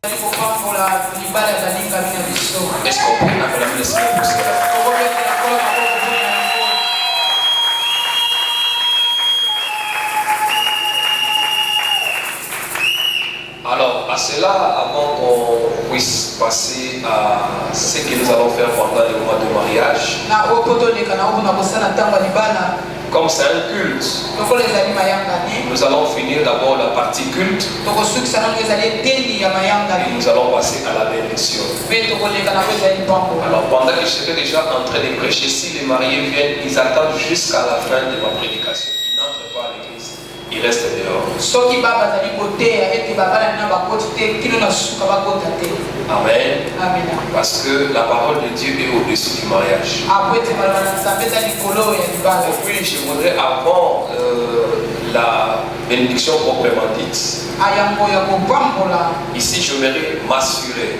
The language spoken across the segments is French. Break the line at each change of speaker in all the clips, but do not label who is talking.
Est-ce qu'on peut acclamer le Seigneur pour cela? Alors, à cela, avant qu'on puisse passer à ce que nous allons faire pendant le mois de mariage, comme c'est un culte, nous allons finir d'abord la partie culte et nous allons passer à la bénédiction. Alors, pendant que j'étais déjà en train de prêcher, si les mariés viennent, ils attendent jusqu'à la fin de ma prédication. Ils n'entrent pas à l'église. Il reste dehors. Amen. Parce que la parole de Dieu est au-dessus du mariage. Et puis je voudrais, avant la bénédiction proprement dite, ici je voudrais m'assurer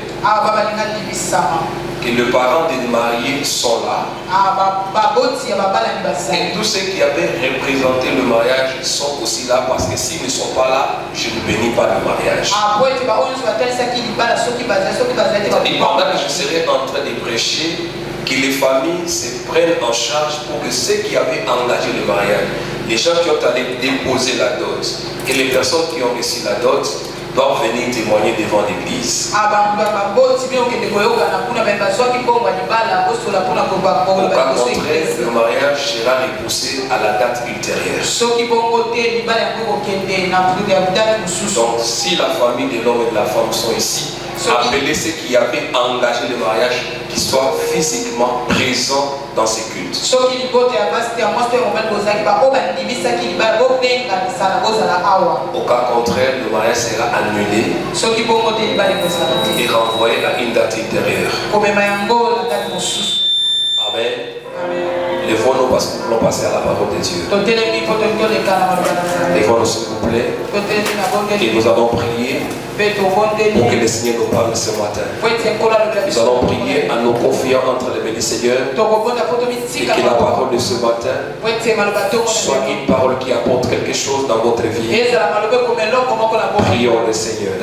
que les parents des mariés sont là. Et tous ceux qui avaient représenté le mariage sont aussi là, parce que s'ils ne sont pas là, je ne bénis pas le mariage. Et pendant que je serai en train de prêcher, que les familles se prennent en charge pour que ceux qui avaient engagé le mariage, les gens qui ont allé déposer la dot, et les personnes qui ont reçu la dot, doivent venir témoigner devant l'église. Au cas contraire, le mariage sera repoussé à la date ultérieure. Donc, si la famille de l'homme et de la femme sont ici, appelez ceux qui avaient engagé le mariage qui soient physiquement présents dans ces cultes. Au cas contraire, le mariage sera annulé et renvoyé à une date ultérieure. Amen. Lèvons-nous parce que nous voulons passer à la parole de Dieu. Lèvons-nous s'il vous plaît. Et nous allons prier pour que le Seigneur nous parle ce matin. Nous allons prier en nous confiant entre les mains du Seigneur et que la parole de ce matin soit une parole qui apporte quelque chose dans votre vie. Prions le Seigneur.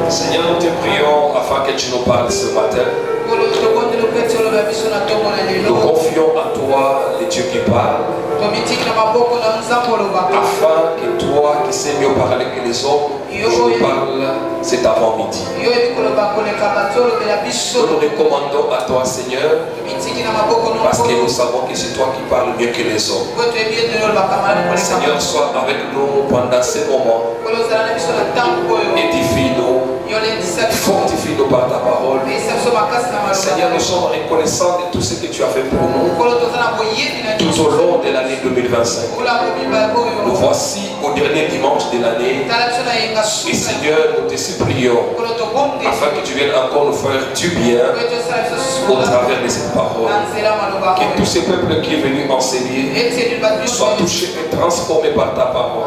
Seigneur, nous te prions afin que tu nous parles ce matin. Nous confions à toi, le Dieu qui parle, afin que toi qui sais mieux parler que les hommes, tu nous parles cet avant-midi. Nous nous recommandons à toi, Seigneur, parce que nous savons que c'est toi qui parles mieux que les hommes. Seigneur, sois avec nous pendant ces moments. Édifie-nous. Fortifie-nous par ta parole. Seigneur, nous sommes reconnaissants de tout ce que tu as fait pour nous tout au long de l'année 2025. Nous voici au dernier dimanche de l'année. Et Seigneur, nous te supplions afin que tu viennes encore nous faire du bien au travers de cette parole. Que tout ce peuple qui est venu enseigner soit touché et transformé par ta parole.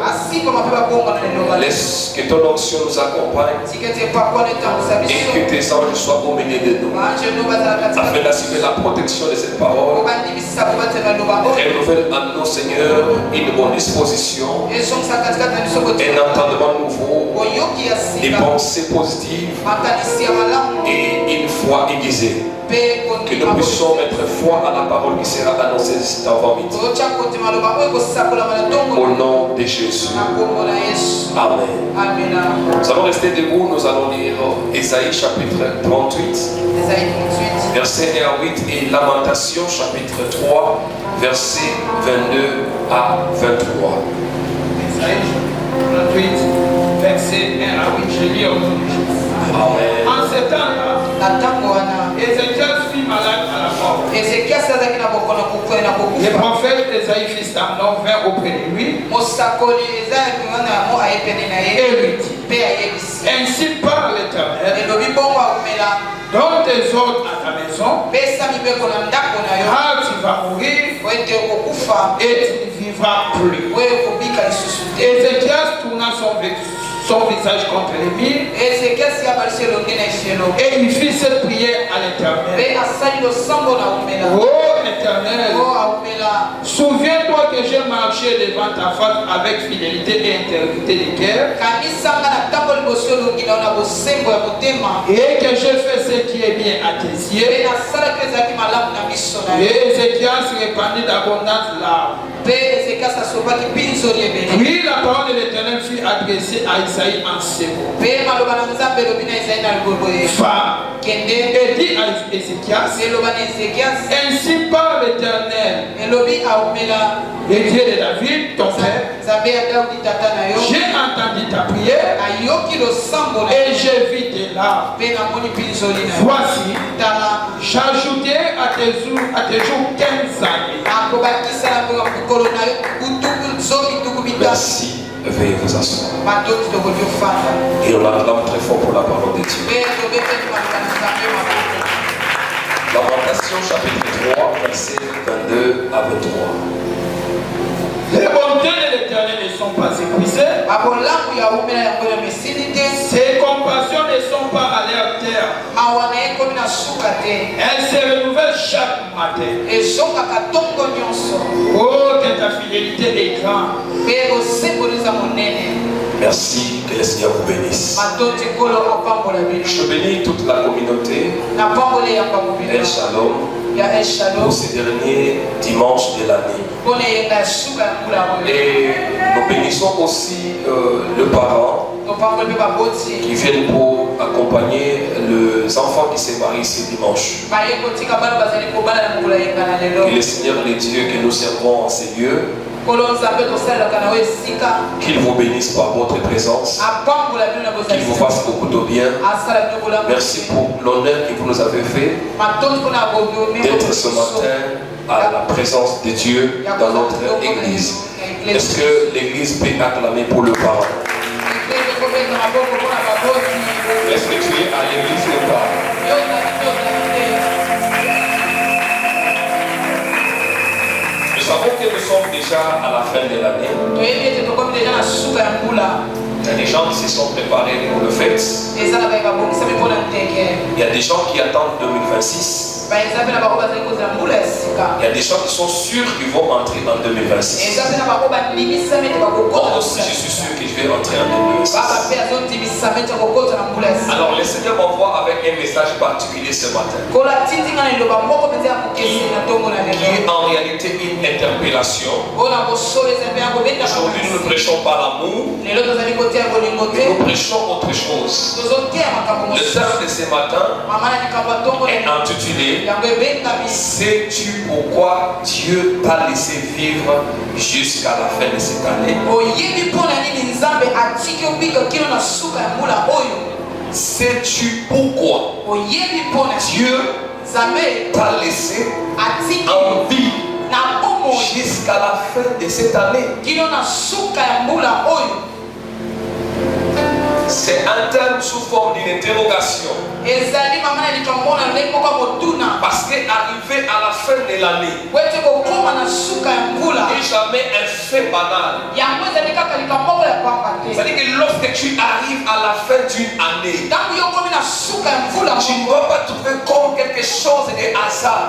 Laisse que ton onction nous accompagne et que tes anges soient au milieu de nous afin d'assurer la protection de cette parole. Renouvelle en nous, Seigneur, une bonne disposition, un entendement nouveau, des pensées positives et une foi aiguisée. Que nous puissions mettre foi à la parole qui sera annoncée cet avant-midi. Au nom de Jésus. Amen. Nous allons rester debout, nous allons lire Ésaïe chapitre 38, verset 1 à 8 et Lamentation chapitre 3, verset 22 à 23.
Ésaïe 38, verset 1 à 8, je lis au nom de Jésus.
Amen.
En ce temps-là, Ézéchias fut malade à la mort. Le prophète Ésaïe fils d'Amnon vint auprès de lui et lui dit: Ainsi parle l'Éternel, donne tes ordres à ta maison, car tu vas mourir et tu ne vivras plus. Ézéchias tourna son visage contre les murs. Et il fit cette prière à l'Éternel. Oh Éternel, souviens-toi que j'ai marché devant ta face avec fidélité et intégrité de cœur. Et que j'ai fait ce qui est bien à tes yeux. Et Ézéchias répandit d'abondantes larmes. Puis la parole de l'Éternel fut adressée à Isaïe en ces mots. Va et dis à Ézéchias, ainsi parle l'Éternel, le Dieu de David, ton père. J'ai entendu ta prière et j'ai vu tes larmes. Voici, j'ajouterai à tes jours 15 années.
Merci. Veuillez vous asseoir. Et on acclame très fort pour la parole de Dieu. Lamentation chapitre 3, versets 22 à 23.
Les bontés de l'Éternel ne sont pas épuisées. Ses compassions ne sont pas à leur terme. Elles se renouvellent chaque matin. Oh, que ta fidélité est grande.
Merci, que le Seigneur vous bénisse. Je bénis toute la communauté. El Shalom. Pour ces derniers dimanches de l'année. Et nous bénissons aussi le parent qui viennent pour accompagner les enfants qui se marient ce dimanche. Que le Seigneur, les dieux que nous servons en ces lieux, qu'il vous bénisse par votre présence, qu'il vous fasse beaucoup de bien. Merci pour l'honneur que vous nous avez fait d'être ce matin à la présence de Dieu dans notre église. Est-ce que l'église peut acclamer pour le parent? Est-ce que tu es à l'église ou pas? Nous savons que nous sommes déjà à la fin de l'année. Il y a des gens qui se sont préparés pour le fête. Il y a des gens qui attendent 2026. Il y a des gens qui sont sûrs qu'ils vont entrer en 2026. Moi aussi, je suis sûr que je vais entrer en 2026. Alors, le Seigneur m'envoie avec un message particulier ce matin, qui est en réalité une interpellation. Aujourd'hui, nous ne prêchons pas l'amour, mais nous prêchons autre chose. Le thème de ce matin est intitulé « Sais-tu pourquoi Dieu t'a laissé vivre jusqu'à la fin de cette année ?» Sais-tu pourquoi Dieu t'a laissé en vie jusqu'à la fin de cette année? C'est un terme sous forme d'une interrogation. Parce qu'arrivé à la fin de l'année n'est jamais un fait banal. C'est-à-dire que lorsque tu arrives à la fin d'une année, tu ne vas pas trouver comme quelque chose de hasard.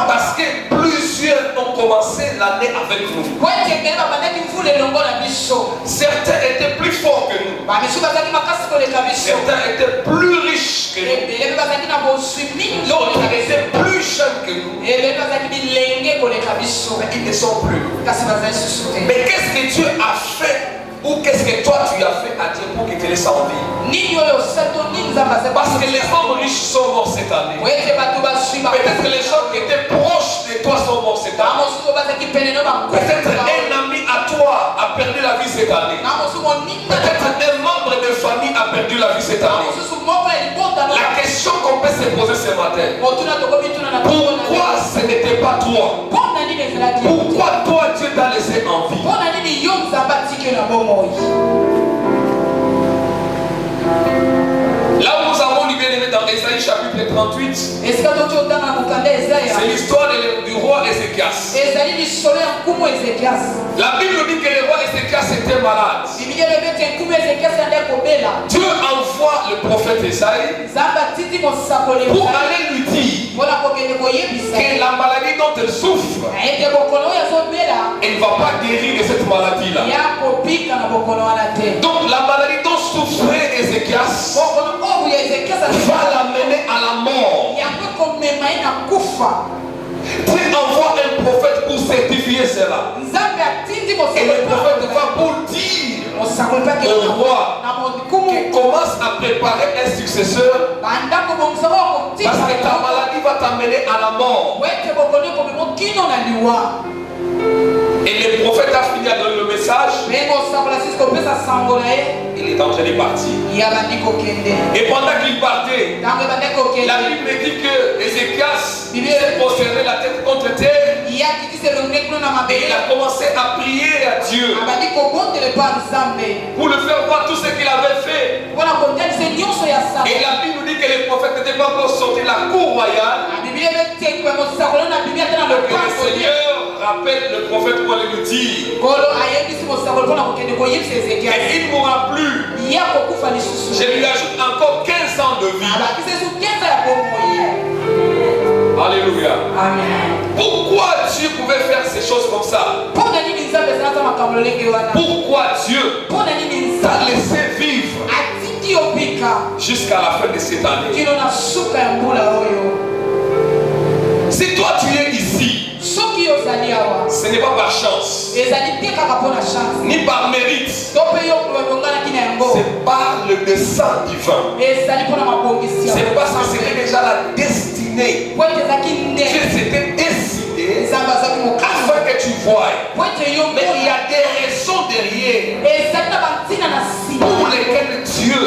Parce que plusieurs ont commencé l'année avec nous. Certains étaient plus forts que nous. Certains étaient plus riches que nous. D'autres étaient plus jeunes que nous. Mais ils ne sont plus. Mais qu'est-ce que Dieu a fait? Ou qu'est-ce que toi tu as fait à Dieu pour qu'il te laisse en vie? Parce que les hommes riches sont morts cette année. Peut-être que les gens qui étaient proches de toi sont morts cette année. Peut-être un ami à toi a perdu la vie cette année. Peut-être un membre de famille a perdu la vie cette année. La question qu'on peut se poser ce matin, pourquoi ce n'était pas toi? Pourquoi toi Dieu t'a laissé en vie? Là où nous avons lu bien dans Ésaïe chapitre 38. C'est l'histoire du roi Ézéchias. La Bible dit que le roi Ézéchias était malade. Dieu envoie le prophète Esaïe pour aller lui dire que la maladie dont elle souffre, elle ne va pas guérir de cette maladie-là. Donc la maladie dont souffrait Ézéchias va l'amener à la mort. Dieu envoie un prophète pour certifier cela. Et le prophète va pour dire au roi qui commence à préparer un successeur, parce que ta maladie va t'amener à la mort. Et le prophète a fini à donner le message. Il est en train de partir. Et pendant qu'il partait, la Bible me dit que Ézéchias s'est prosterné la tête contre terre. Et il a commencé à prier à Dieu pour le faire voir tout ce qu'il avait fait. Et la Bible dit que le prophète n'était pas encore sorti de la cour royale. Que le Seigneur rappelle le prophète pour aller lui dire et il ne mourra plus. Je lui ajoute encore 15 ans de vie. Alléluia. Amen. Pourquoi Dieu pouvait faire ces choses comme ça? Pourquoi Dieu t'a laissé vivre jusqu'à la fin de cette année? Si toi tu es ici, ce n'est pas par chance, ni par mérite, c'est par le dessein divin. C'est parce que c'était déjà la destinée. Dieu s'était décidé afin que tu voies. Mais il y a des raisons derrière pour lesquelles Dieu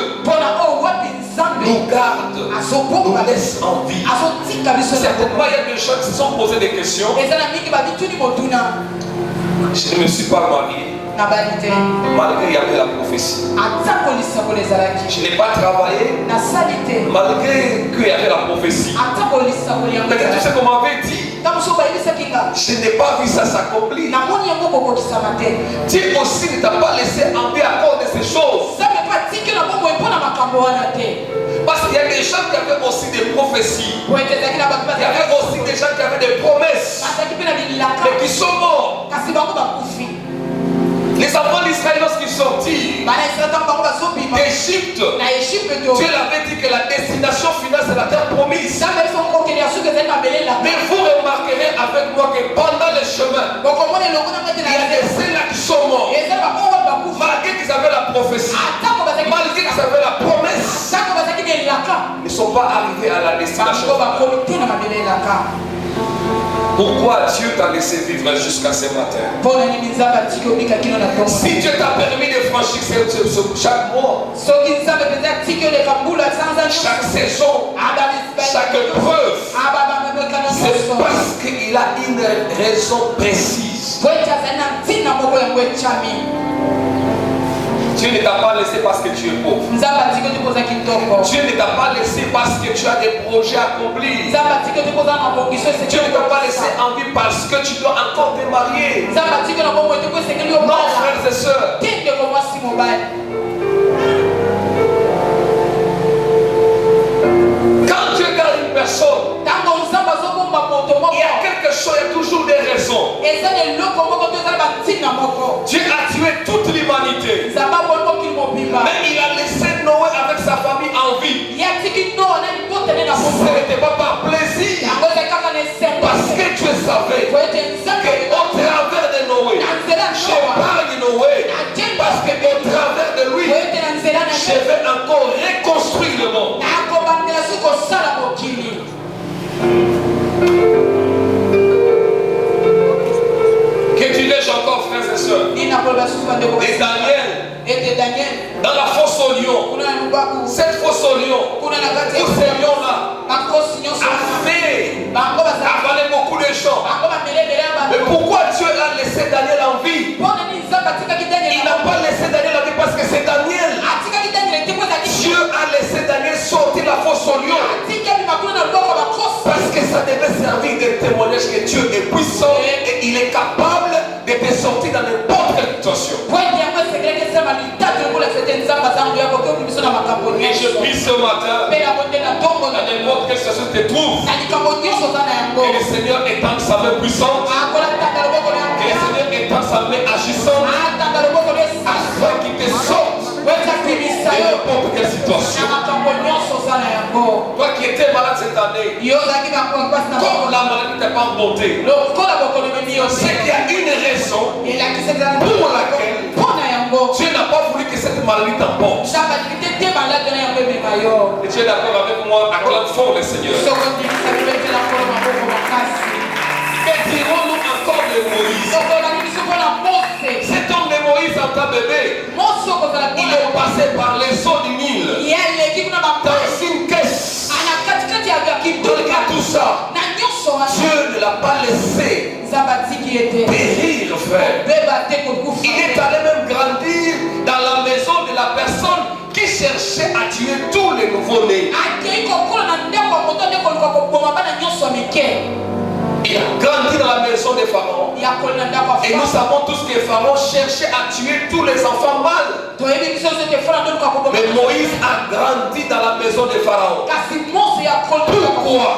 nous garde, nous laisse en vie. C'est pourquoi il y a des gens qui se sont posés des questions. Je ne me suis pas marié malgré qu'il y avait la prophétie. Je n'ai pas travaillé malgré qu'il y avait la prophétie. Mais tout ce qu'on m'avait dit, je n'ai pas vu ça s'accomplir. Dieu aussi ne t'a pas laissé en vie à cause de ces choses. Parce qu'il y a des gens qui avaient aussi des prophéties. Il y avait aussi des gens qui avaient des promesses, mais qui sont morts. Les enfants d'Israël, lorsqu'ils sortirent d'Égypte, Dieu l'avait dit que la destination finale c'est la terre promise. Mais vous remarquerez avec moi que pendant le chemin, il y a des ceux-là qui sont morts. Malgré qu'ils avaient la prophétie, malgré qu'ils avaient la promesse, ils ne sont pas arrivés à la destination. Pourquoi Dieu t'a laissé vivre jusqu'à ce matin? Si Dieu t'a permis de franchir chaque mois, chaque saison, chaque épreuve, c'est parce qu'il a une raison précise. Dieu ne t'a pas laissé parce que tu es pauvre. Dieu ne t'a pas laissé parce que tu as des projets à accomplir. Dieu ne t'a pas laissé en vie parce que tu dois encore te marier. Non, frères et sœurs. Quand Dieu garde une personne, il y a quelque chose, il y a toujours des raisons. Dieu a tué toute l'humanité. Mais il a laissé Noé avec sa famille en vie. Ce n'était pas par plaisir. Parce que Dieu savait qu'au travers de Noé, j'épargne Noé. Parce qu'au travers de lui, je vais encore reconstruire le monde. Que tu lèches encore, frères et sœurs. Et Daniel, dans la fosse au lion, cette fosse au lion, où ce lion-là a fait avaler beaucoup de gens. Mais pourquoi Dieu a laissé Daniel en vie? Il n'a pas laissé Daniel en vie parce que c'est Daniel. Dieu a laissé Daniel sortir la fosse au lion je prie ce matin, dans n'importe quelle situation tu te trouves, que le Seigneur étende sa main puissante, que le Seigneur étende sa main agissante, afin qu'il te sorte de n'importe quelle situation. Toi qui étais malade cette année, comme la maladie t'a pas monté, c'est qu'il y a une raison pour laquelle Dieu n'a pas voulu que cette maladie t'emporte. Et tu es d'accord avec moi, acclame fort le Seigneur. Mais dirons-nous encore de Moïse? Cet homme de Moïse en ta bébé, il est passé par les eaux du Nil dans une caisse. Malgré tout ça, Dieu ne l'a pas laissé périr, frère. Il est allé même grandir dans la maison de la personne qui cherchait à tuer tous les nouveaux-nés. Il a grandi dans la maison des pharaons. Et nous savons tous que les pharaons cherchaient à tuer tous les enfants mâles. Mais Moïse a grandi dans la maison des pharaons. Pourquoi?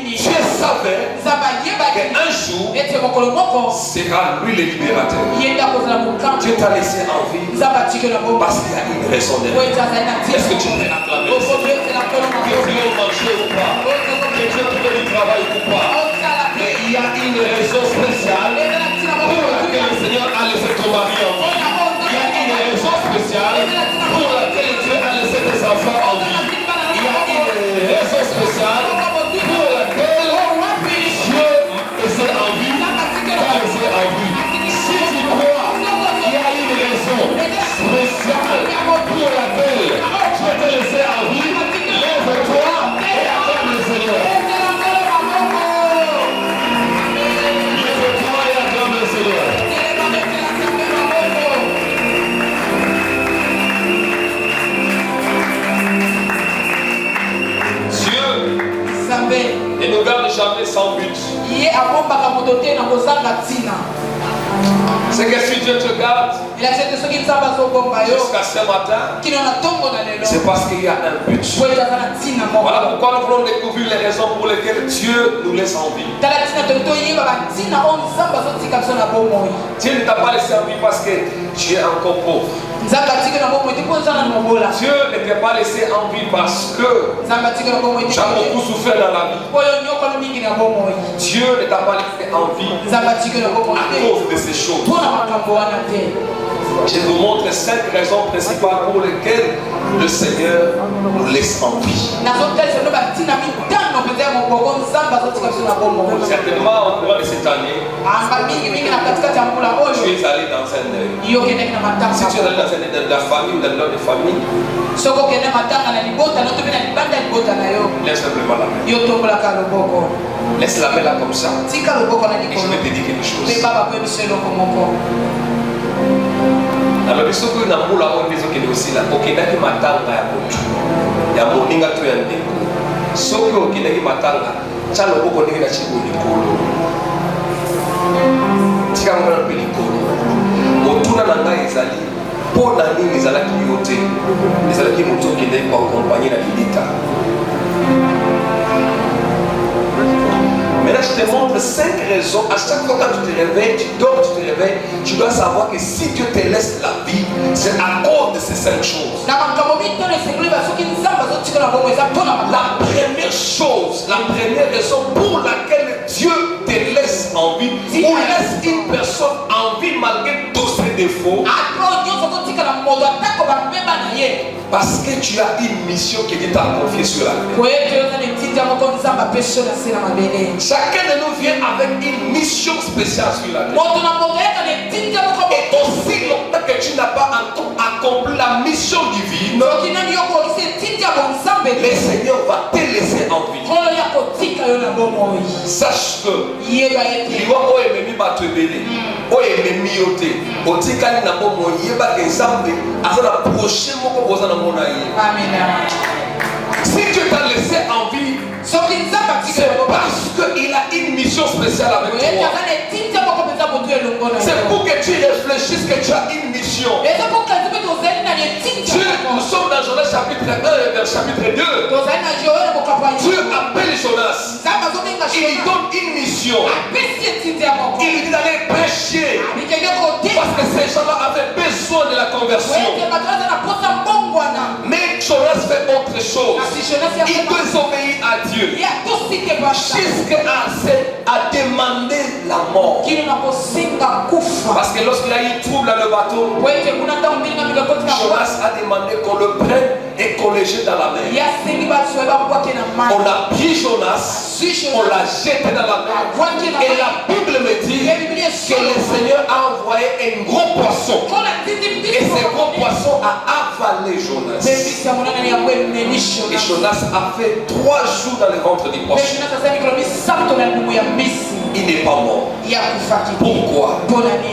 Dieu savait qu'un jour sera lui le libérateur. Dieu t'a laissé en vie parce qu'il y a une raison derrière. Est-ce que tu peux acclamer? Que Dieu ait mangé ou pas, que Dieu te donne du travail ou pas, mais il y a une raison spéciale pour laquelle le Seigneur a laissé ton mari en vie. Il y a une raison spéciale pour laquelle Dieu a laissé tes enfants en vie. Il y a une raison spéciale pour laquelle Dieu laissé en vie, t'a laissé en vie. Si tu crois qu'il y a une raison spéciale pour laquelle Dieu t'a laissé en vie, lève-toi et acclame le Seigneur. Lève-toi et acclame le Seigneur. Dieu ne nous garde jamais sans but. C'est que si Dieu te garde jusqu'à ce matin, c'est parce qu'il y a un but. Voilà pourquoi nous voulons découvrir les raisons pour lesquelles Dieu nous laisse en vie. Dieu ne t'a pas laissé en vie parce que tu es encore pauvre. Dieu ne t'a pas laissé en vie parce que tu as beaucoup souffert dans la vie. Dieu ne t'a pas laissé en vie à cause de ces choses. Je vous montre 5 raisons principales pour lesquelles le Seigneur nous laisse en vie. Certainement, au cours de cette année, tu es allé dans un deuil. Si tu es allé dans un deuil de la famille ou dans l'autre famille, laisse simplement la main. Laisse la main là comme ça. Et je vais te dire quelque chose. Alors, il faut que nous avons aussi là. Ok, d'accord, matanga ya motu. Ya moninga tu ya ndeko. Soki okendaki matanga, tya loboko ndenge na chibo likolo. Tika ngana mpe likolo. Motuna na ngai ezali mpo na nini ezalaki yo te. Ezalaki moto okendaki koakompagne na lilita. Maintenant, je te montre 5 raisons. À chaque fois quand tu te réveilles, tu dors, tu te réveilles, tu dois savoir que si Dieu te laisse la vie, c'est à cause de ces 5 choses. La première chose, la première raison pour laquelle Dieu te laisse en vie, ou laisse une personne en vie malgré tous ses défauts, parce que tu as une mission que Dieu t'a confiée sur la terre. Chacun de nous vient avec une mission spéciale sur la terre. Et aussi longtemps que tu n'as pas accompli la mission divine, le Seigneur va te laisser en vie. Sache que si Dieu t'a laissé en vie, c'est parce qu'il a une mission spéciale avec toi. C'est pour que tu réfléchisses que tu as une mission. Nous sommes dans Jonas chapitre 1 vers chapitre 2. Dieu appelle Jonas. Il lui donne une mission. Il lui dit d'aller prêcher. Parce que ces gens-là avaient besoin de la conversion. Mais Jonas fait autre chose. Il désobéit à Dieu. Jusqu'à demander la mort. Parce que lorsqu'il a eu trouble dans le bateau, Jonas a demandé qu'on le prenne et qu'on le jette dans la mer. On a pris Jonas, on l'a jeté dans la mer. Et la Bible me dit que le Seigneur a envoyé un gros poisson. Et ce gros poisson a avalé Jonas. Et Jonas a fait 3 jours dans le ventre du poisson. Il n'est pas mort. Pourquoi?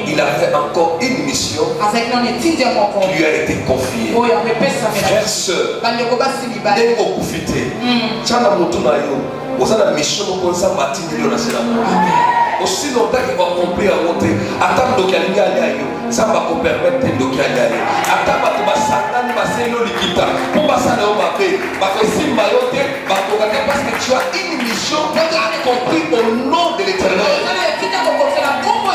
Il avait encore une mission qui lui a été confiée. Frères, sœurs, dès qu'on profite, vous avez la mission pour ça, aussi longtemps qu'il va accomplir à monter, attends donc il y a ça va vous permettre de donc il y a attends tu vas s'attendre à ce que l'ikita pour passer dans ma paix parce que si mayote parce que tu as une mission accomplie au nom de l'Éternel. Attends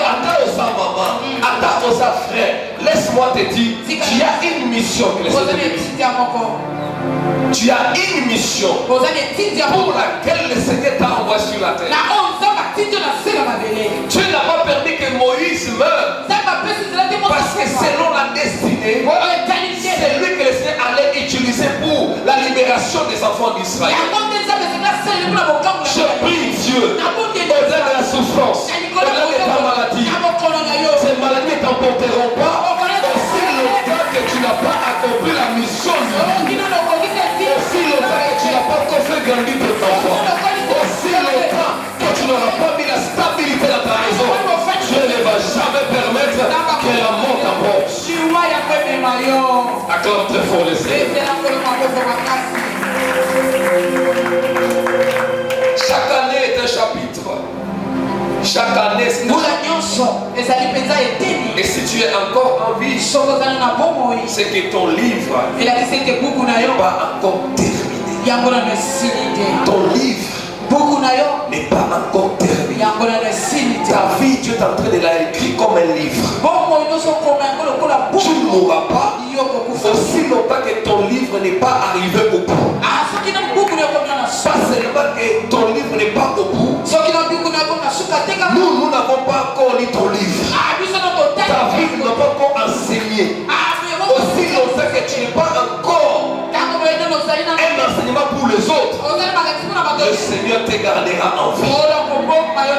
aux maman, attends aux frères, laisse-moi te dire, tu as une mission que tu as une mission pour laquelle le Seigneur t'a envoyé sur la terre. Tu n'as pas permis que Moïse meure parce que selon la destinée, c'est lui que le Seigneur allait utiliser pour la libération des enfants d'Israël. Je prie Dieu au-delà de la souffrance, au-delà de ta maladie. Ces maladies ne t'emporteront pas aussi longtemps que tu n'as pas accompli la mission de Dieu. Aussi longtemps que tu n'as pas encore fait grandir tes enfants. Aussi longtemps que tu n'auras pas mis la stabilité dans ta maison. Dieu ne va jamais permettre que la mort t'emporte. Acclame très fort le Seigneur. Chaque année est un chapitre. Chaque année c'est un chapitre. Et si tu es encore en vie, c'est que ton livre n'est pas encore terminé. Ton livre n'est pas encore terminé. Ta vie, Dieu est en train de la écrire comme un livre. Tu ne mourras pas aussi longtemps que ton livre n'est pas arrivé au bout. Pas seulement que ton livre n'est pas au bout. Nous n'avons pas encore lu ton livre. Ta vie n'a pas encore enseigné. Aussi longtemps que tu n'es pas encore un enseignement pour les autres, le Seigneur te gardera en vie.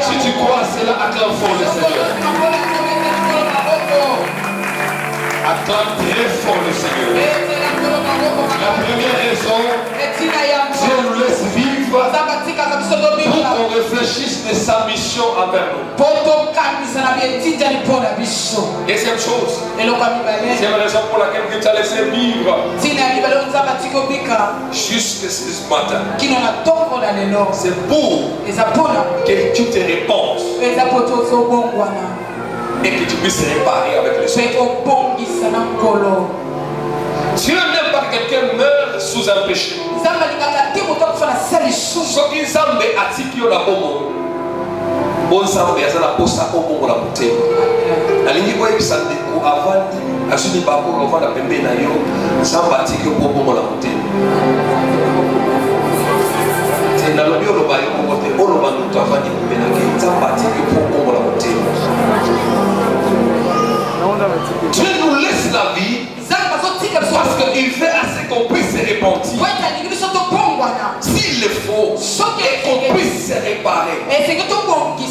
Si tu crois à cela, acclame fort le Seigneur. Acclame très fort le Seigneur. La première raison, Dieu nous laisse vivre pour qu'on réfléchisse de sa mission envers nous. Deuxième chose, deuxième raison pour laquelle Dieu t'a laissé vivre jusqu'à ce matin, c'est pour que tu te réponses et que tu puisses réparer avec les autres. Dieu n'aime pas que quelqu'un meure sous un péché. Ce qui est atiki au labomo. Bon Zambé, ça la posa au bon la bouteille. La ligne boy sande ko avandi, asuni bako ko vanda pembe na yo, Zamba atiki au bon la bouteille. C'est dans le bio le bail au côté, au le bandu to avandi pembe na ke, Zamba atiki au bon la bouteille. Dieu nous laisse la vie parce qu'il fait assez qu'on puisse se repentir. S'il le faut, et qu'on puisse se réparer.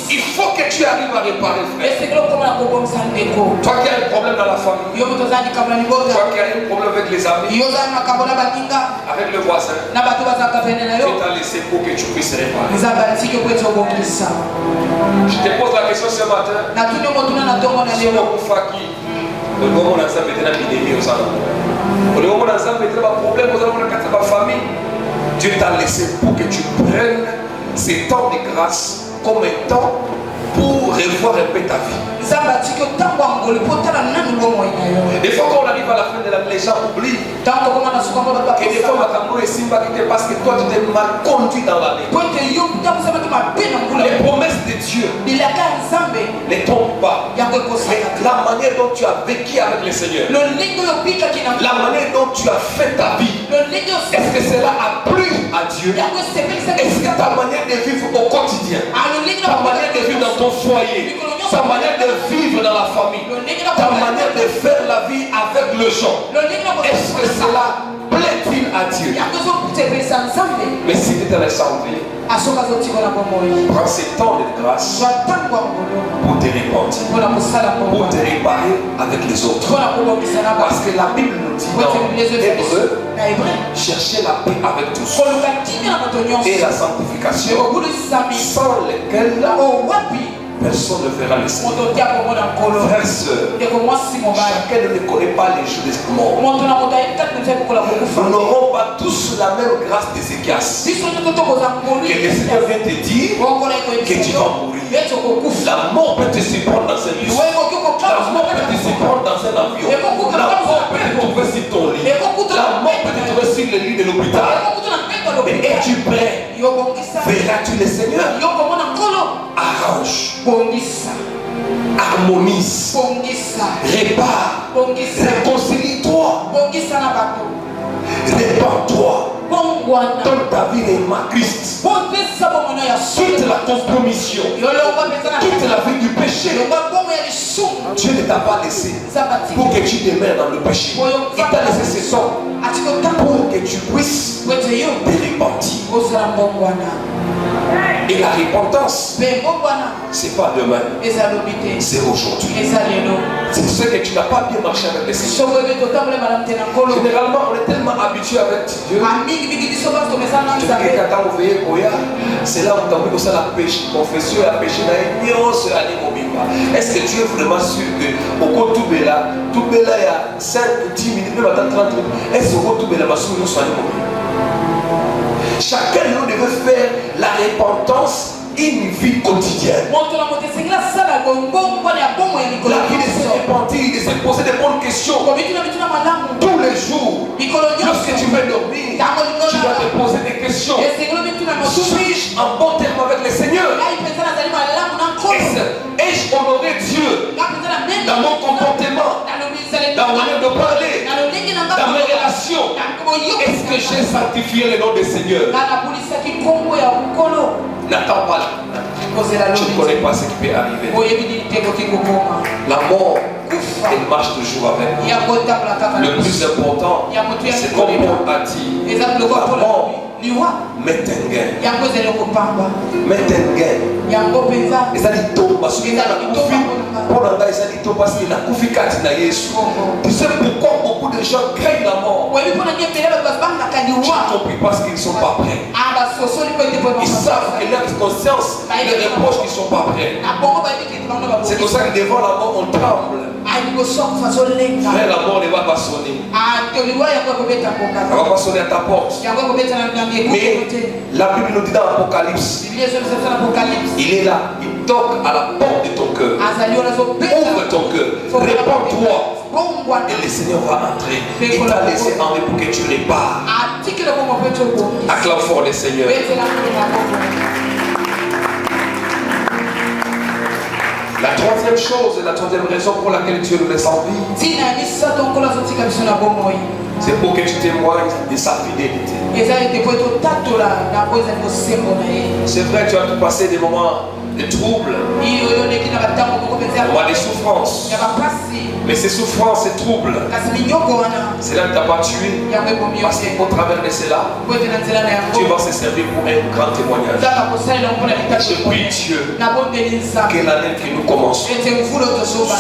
Il faut que tu arrives à réparer, frère. Toi qui as un problème dans la famille, toi qui as un problème avec les amis, avec le voisin, Dieu t'a laissé pour que tu puisses réparer. Je te pose la question ce matin. Si on faki, le moment où on a épidémie au salon, le moment où on a problème dans la famille, Dieu t'a laissé pour que tu prennes ces temps de grâce comme un temps pour revoir un peu ta vie. Des fois quand on arrive à la fin de l'année, les gens oublient que des fois Makambo est Simba parce que toi tu t'es mal conduit dans l'année. Les promesses de Dieu ne tombent pas. Mais la manière dont tu as vécu avec le Seigneur, la manière dont tu as fait ta vie, est-ce que cela a plu à Dieu? Est-ce que ta manière de vivre au quotidien, ta manière de vivre dans ton foyer, ta manière de vivre dans la famille, ta manière de faire la vie avec le gens, est-ce que cela plaît-il à Dieu? Mais si tu es ressemblé, prends ce temps de grâce pour te repentir, pour te réparer avec les autres. Parce que la Bible nous dit dans Hébreu, cherchez la paix avec tous et la sanctification, sans lesquelles personne ne verra le Seigneur. Frères et sœurs, chacun ne connaît pas les jours des morts. Nous n'aurons pas tous la même grâce d'Ézéchias. Que le Seigneur vient te dire que tu vas mourir. La mort peut te surprendre dans un bus. La mort peut te surprendre dans un avion. La mort peut te trouver sur ton lit. La mort peut te trouver sur le lit de l'hôpital. Mais es-tu prêt? Verras-tu le Seigneur? Arrange, harmonise, répare, réconcilie-toi, répands-toi. Donne ta vie à Christ. Quitte la compromission, quitte la vie du péché. Dieu ne t'a pas laissé pour que tu demeures dans le péché. Il t'a laissé ce sang pour que tu puisses te repentir. Et la repentance, c'est pas demain, c'est aujourd'hui. C'est ce que tu n'as pas bien marché avec les Seigneur. Généralement, on est tellement habitué avec Dieu. C'est là où tu as vu que ça la pêche, confession et la péché. Est-ce que tu es vraiment sûr que au cours de tout il y a 5 ou 10 minutes, même à 30 minutes, est-ce que au cours de tout nous soyons chacun de nous devait faire la repentance une vie quotidienne. La vie de se repentir, de se poser des bonnes questions tous les jours. Lorsque tu veux dormir, tu dois te poser des questions. Suis-je en bon terme avec le Seigneur? Ai-je honoré Dieu dans mon comportement, dans ma manière de parler, dans mes relations? Est-ce que j'ai sanctifié le nom du Seigneur? N'attends pas là. Tu ne connais pas ce qui peut arriver. La mort, elle marche toujours avec nous. Le plus important, c'est comme Paul a dit, la mort met un gain. Et ça dit tout parce qu'il a tu sais pourquoi beaucoup de gens craignent la mort? Tu as compris parce qu'ils ne sont pas prêts. Ils savent que leur conscience les reproche qu'ils ne sont pas prêts. C'est pour ça que devant la mort on tremble. Frère, la mort ne va pas sonner. Elle ne va pas sonner à ta porte. Mais la Bible nous dit dans l'Apocalypse, il est là, il toque à la porte de ton cœur. Ouvre ton cœur, répands-toi et le Seigneur va entrer. Il t'a laissé en vie pour que tu répares. Acclame fort le Seigneur. La troisième chose et la troisième raison pour laquelle Dieu nous laisse en vie, c'est pour que tu témoignes de sa fidélité. C'est vrai, tu as passé des moments de troubles, des moments de souffrance. Mais ces souffrances et troubles, cela ne t'a pas tué. Parce qu'au travers de cela, tu vas se servir pour un grand témoignage. Je prie Dieu que l'année que nous commençons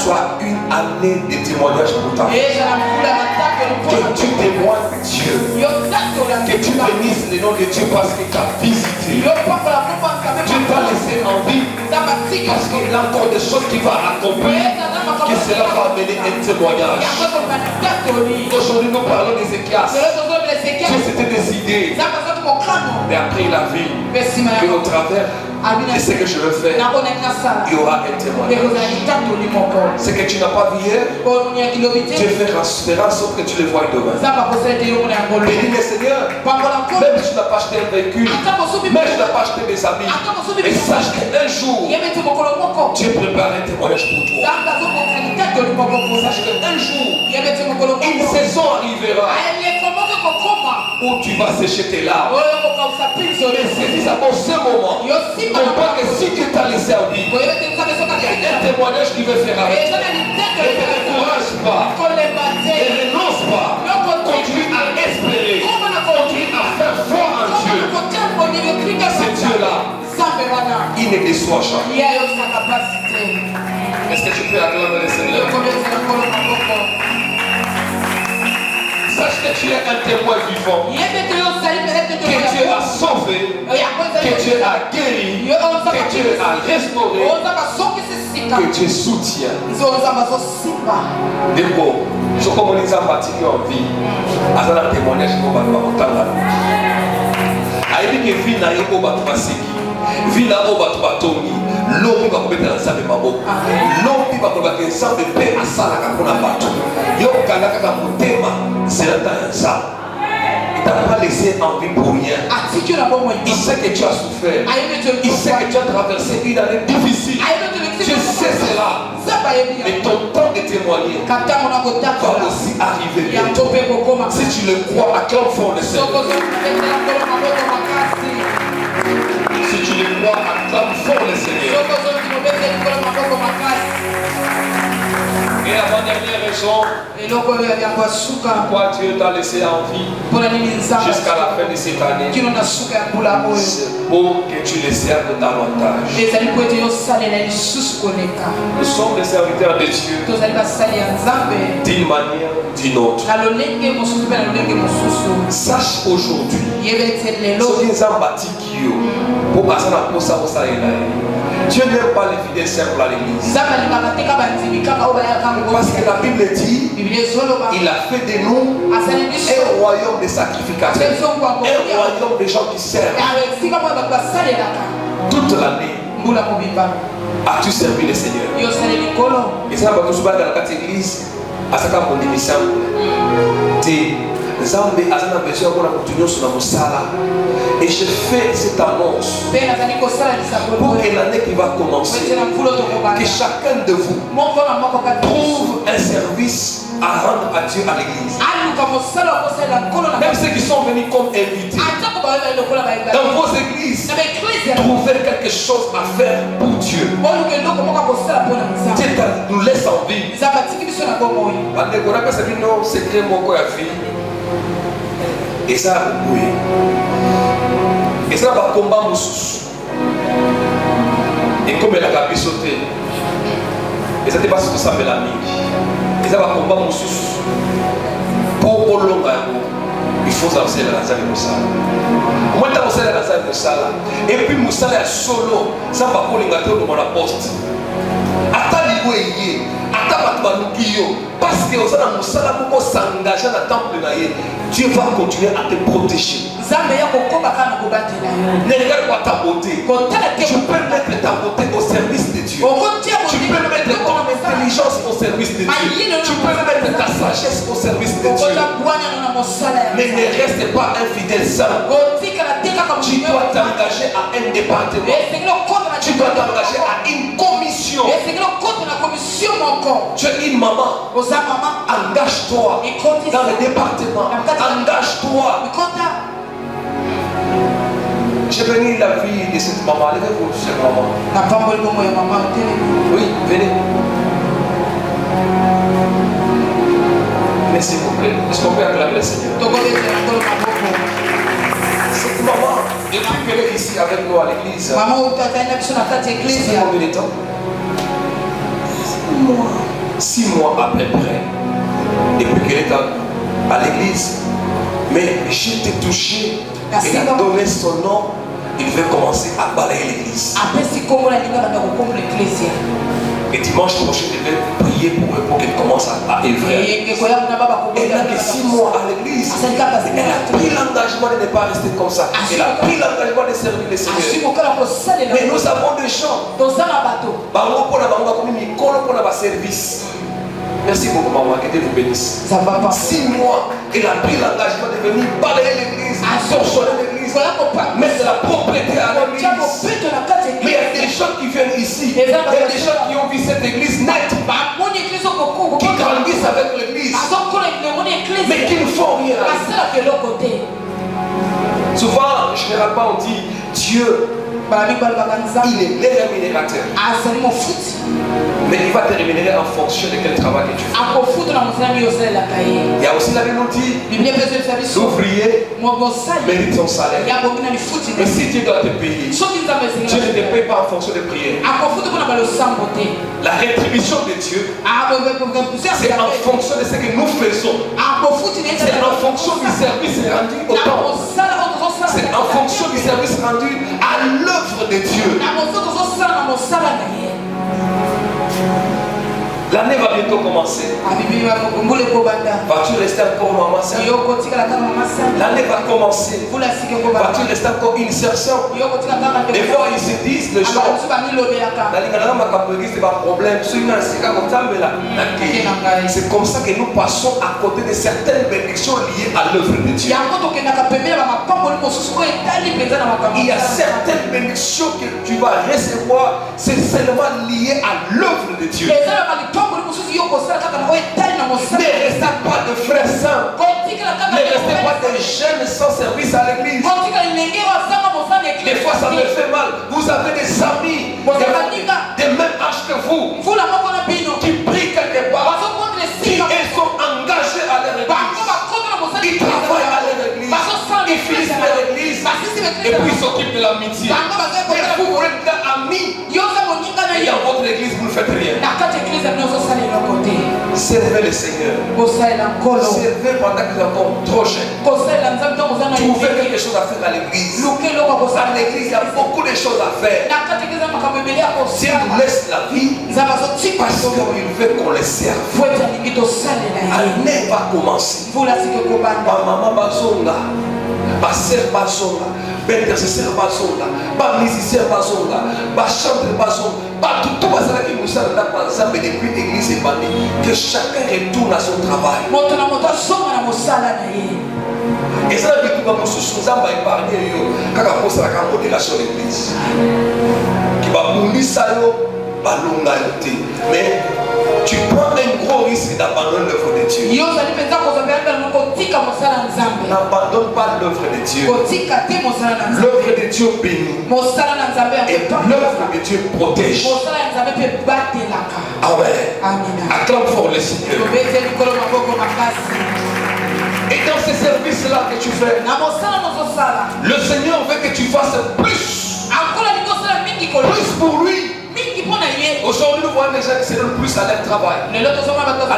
soit une année de témoignage pour ta vie. Que tu témoignes de Dieu. Que tu bénisses le nom de Dieu parce qu'il t'a visité. Dieu t'a laissé en vie. Parce qu'il y a encore des choses qui vont accomplir. Que cela va amener un témoignage. Aujourd'hui nous parlons d'Ézéchias. Dieu s'était décidé. Mais après il a vu que au travers Et ce que je veux faire, il y aura un témoignage. Ce que tu n'as pas vu hier, Dieu fera en sorte que tu le vois demain. Et dis, mais Seigneur, même si tu n'as pas acheté un véhicule, même si tu n'as pas acheté des amis, et sache qu'un jour, Dieu prépare un témoignage pour toi. Sache qu'un jour, une saison arrivera où tu vas sécher tes larmes. Mais c'est d'abord ce moment. Comprends que si Dieu t'a laissé en vie, il y a un témoignage qui veut faire avec toi. Ne te décourage pas. Ne renonce pas. Continue à espérer. Continue à faire foi en Dieu. C'est Dieu-là, il ne déçoit jamais. Est-ce que tu peux acclamer le Seigneur? Sache que tu es un témoin vivant. Que Dieu a sauvé, que Dieu a guéri, que Dieu a restauré, que Dieu soutient. Déco, je commence à bâtir en vie. À un témoignage pour Batman. Aïe que vie n'a pas de passer. Vie n'a pas de batomi. L'homme va mettre dans sa mémoire. L'homme va mettre dans sa mémoire. À ça, la capona bateau. Yo kanaka mutema, c'est la danse. Il t'a pas laissé en vie pour rien. Il sait que tu as souffert. Il sait que tu as traversé une année difficile. Je sais cela. Mais ton temps de témoigner va aussi arriver bientôt. Si tu le crois, acclame fort le Seigneur. Si tu le crois, acclame fort le Seigneur. Et la dernière raison pourquoi Dieu t'a laissé en vie jusqu'à la fin de cette année, c'est pour que tu le serves davantage. Nous sommes des serviteurs de Dieu d'une manière ou d'une autre. Sache aujourd'hui, Dieu n'aime pas les fidèles simples à l'église. Parce que la Bible dit, il a fait de nous un royaume de sacrificateurs, un royaume de gens qui servent. Toute l'année, as-tu servi le Seigneur? Et ça va nous battre dans la église, à ce moment Zambé a besoin de continuer sur la sala. Et je fais cette annonce pour que l'année qui va commencer, que chacun de vous trouve un service à rendre à Dieu à l'église. Même ceux qui sont venus comme invités dans vos églises, trouvez quelque chose à faire pour Dieu. Dieu nous laisse en vie. Et ça, oui. Et ça va combattre nos sous. Et comme elle a sauté, et ça ne pas ce que ça fait la nuit. Et ça va combattre nos sous. Pour long, il faut avancer dans la salle de Moussala. Moi, je suis dans la salle de Moussala. Et puis Moussala est solo. Ça va pour les gâteaux de mon poste. Attends, parce que s'engager dans le temple, Dieu va continuer à te protéger. Ne regarde pas ta beauté. Tu peux mettre ta beauté au service de Dieu. Tu peux mettre ton intelligence au service de Dieu. Tu peux mettre ta sagesse au service de Dieu. Mais ne reste pas un fidèle saint. Tu dois t'engager à un département. Tu dois t'engager à une commission. Tu es une maman. Engage-toi dans le département. Engage-toi. J'ai béni la vie de cette maman. Levez-vous, cette maman. Oui, venez. Mais s'il vous plaît, est-ce qu'on peut acclamer le Seigneur? Cette maman, depuis qu'elle est ici avec nous à l'église, c'est combien de temps? 6 mois à peu près. Depuis qu'elle est à l'église. Mais je t'ai touché. Il a donné son nom. Il veut commencer à balayer l'église. Et dimanche prochain, je vais prier pour qu'elle commence à œuvrer. Elle n'a que 6 mois à l'église. Elle a pris l'engagement de ne pas rester comme ça. Elle a pris l'engagement de servir le Seigneur. Mais nous avons des gens. Service. Merci beaucoup, maman. Que Dieu vous bénisse. 6 mois, elle a pris l'engagement de venir balayer l'église, sortir l'église, mettre la propriété à l'église. Mais il y a des gens qui viennent ici. Il y a des gens qui ont vu cette église nette, qui grandissent avec l'église, mais qui ne font rien. Souvent, généralement, on dit Dieu, il est le rémunérateur. Mais il va te rémunérer en fonction de quel travail que tu fais. Il y a aussi la Bible nous dit l'ouvrier mérite son salaire. Mais si Dieu doit te payer, Dieu ne te paye pas en fonction de prière. La rétribution de Dieu, c'est en fonction de ce que nous faisons. C'est en fonction du service rendu au temple. C'est en fonction du service rendu à l'œuvre de Dieu. L'année va bientôt commencer. Vas-tu rester encore maman? L'année va commencer. Vas-tu rester encore insertion? Des fois ils se disent les gens, c'est comme ça que nous passons à côté de certaines bénédictions liées à l'œuvre de Dieu. Il y a certaines bénédictions que tu vas recevoir, c'est seulement lié à l'œuvre de Dieu. Ne restez pas de frères saints. Ne restez pas de jeunes sans service à l'église. Des fois ça me fait mal. Vous avez des amis des mêmes âges que vous qui prient quelque part. Ils sont engagés à leur église. Ils travaillent à leur église. Ils finissent leur église. Et puis ils s'occupent de l'amitié. Mais vous êtes amis. Et dans votre église vous ne faites rien. Servez le Seigneur. Servez pendant que vous êtes encore trop jeunes. Trouvez quelque chose à faire à l'église. À l'église, il y a beaucoup de choses à faire. Dieu nous laisse la vie parce qu'il veut qu'on les serve. L'année va commencer. Ma maman bazonga, ma soeur bazonga, ma intercesseur bazonga, ma musicien bazonga, ma chanteur bazonga, tout bazala qui nous sert ensemble depuis l'église et bandit. Que chacun retourne à son travail. Et ça veut dire que nous avons épargné quand on pose la modération de l'église. Qui va mourir ça, mais tu prends un gros risque d'abandonner l'œuvre de Dieu. N'abandonne pas l'œuvre de Dieu. L'œuvre de Dieu bénit. Et l'œuvre de Dieu protège. Amen. Acclame fort le Seigneur. Et dans ces services-là que tu fais, le Seigneur veut que tu fasses plus. Plus pour lui. Aujourd'hui, nous voyons les gens qui se donnent plus à leur travail, à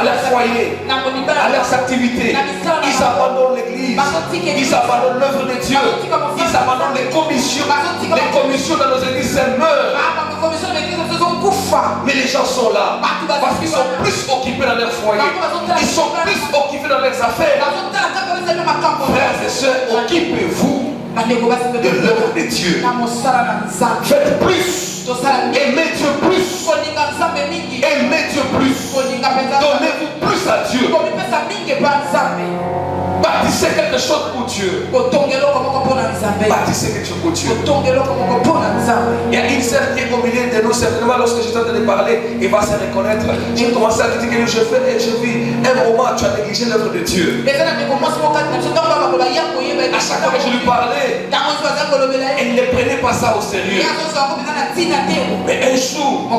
leur foyer, à leurs activités. Ils abandonnent l'église, ils abandonnent l'œuvre de Dieu, ils abandonnent les commissions. Les commissions dans nos églises, elles meurent. Mais les gens sont là parce qu'ils sont plus occupés dans leur foyer, ils sont plus occupés dans leurs affaires. Frères et sœurs, occupez-vous de l'œuvre de Dieu. Faites plus. Aimez Dieu plus. Aimez Dieu plus. Donnez-vous plus à Dieu. Bâtissez quelque chose pour Dieu. Bâtissez quelque chose pour Dieu. Il y a une sœur qui est au milieu de nous. Certainement, lorsque je t'entends parler, il va se reconnaître. J'ai commencé à dire que je vis un moment où tu as négligé l'œuvre de Dieu. À chaque fois que je lui parlais, elle ne prenait pas ça au sérieux. Mais un jour,